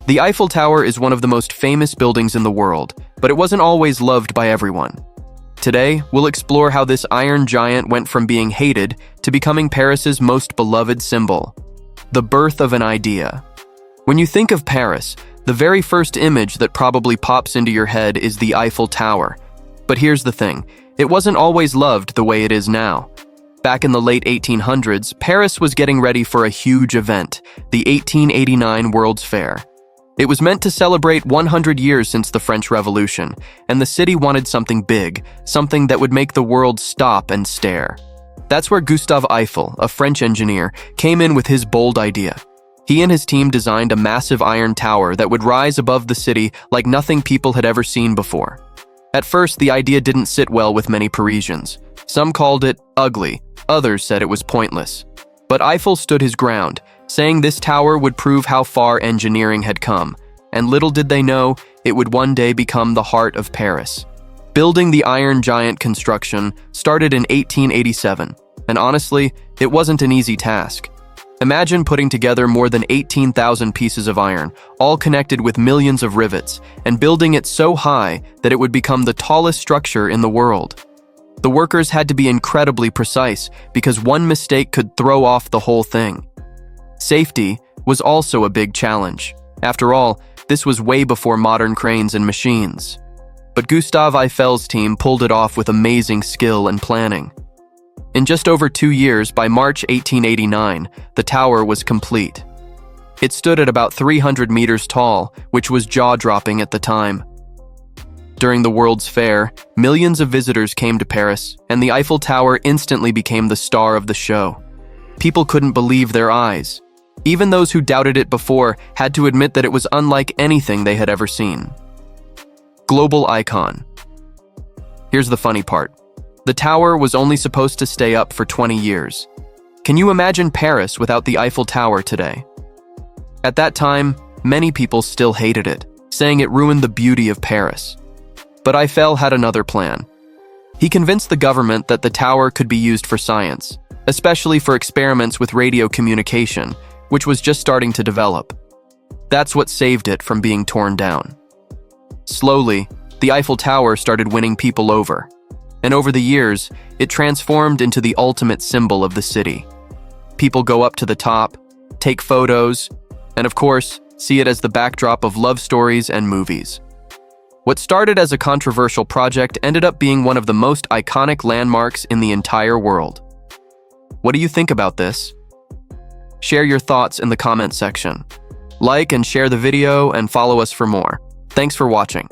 The Eiffel Tower is one of the most famous buildings in the world, but it wasn't always loved by everyone. Today, we'll explore how this iron giant went from being hated to becoming Paris's most beloved symbol. The birth of an idea. When you think of Paris, the very first image that probably pops into your head is the Eiffel Tower. But here's the thing, it wasn't always loved the way it is now. Back in the late 1800s, Paris was getting ready for a huge event, the 1889 World's Fair. It was meant to celebrate 100 years since the French Revolution, and the city wanted something big, something that would make the world stop and stare. That's where Gustave Eiffel, a French engineer, came in with his bold idea. He and his team designed a massive iron tower that would rise above the city like nothing people had ever seen before. At first, the idea didn't sit well with many Parisians. Some called it ugly, others said it was pointless. But Eiffel stood his ground, saying this tower would prove how far engineering had come, and little did they know, it would one day become the heart of Paris. Building the Iron Giant construction started in 1887, and honestly, it wasn't an easy task. Imagine putting together more than 18,000 pieces of iron, all connected with millions of rivets, and building it so high that it would become the tallest structure in the world. The workers had to be incredibly precise because one mistake could throw off the whole thing. Safety was also a big challenge. After all, this was way before modern cranes and machines. But Gustave Eiffel's team pulled it off with amazing skill and planning. In just over 2 years, by March 1889, the tower was complete. It stood at about 300 meters tall, which was jaw-dropping at the time. During the World's Fair, millions of visitors came to Paris, and the Eiffel Tower instantly became the star of the show. People couldn't believe their eyes. Even those who doubted it before had to admit that it was unlike anything they had ever seen. Global icon. Here's the funny part. The tower was only supposed to stay up for 20 years. Can you imagine Paris without the Eiffel Tower today? At that time, many people still hated it, saying it ruined the beauty of Paris. But Eiffel had another plan. He convinced the government that the tower could be used for science, especially for experiments with radio communication, which was just starting to develop. That's what saved it from being torn down. Slowly, the Eiffel Tower started winning people over, and over the years, it transformed into the ultimate symbol of the city. People go up to the top, take photos, and of course, see it as the backdrop of love stories and movies. What started as a controversial project ended up being one of the most iconic landmarks in the entire world. What do you think about this? Share your thoughts in the comment section. Like and share the video and follow us for more. Thanks for watching.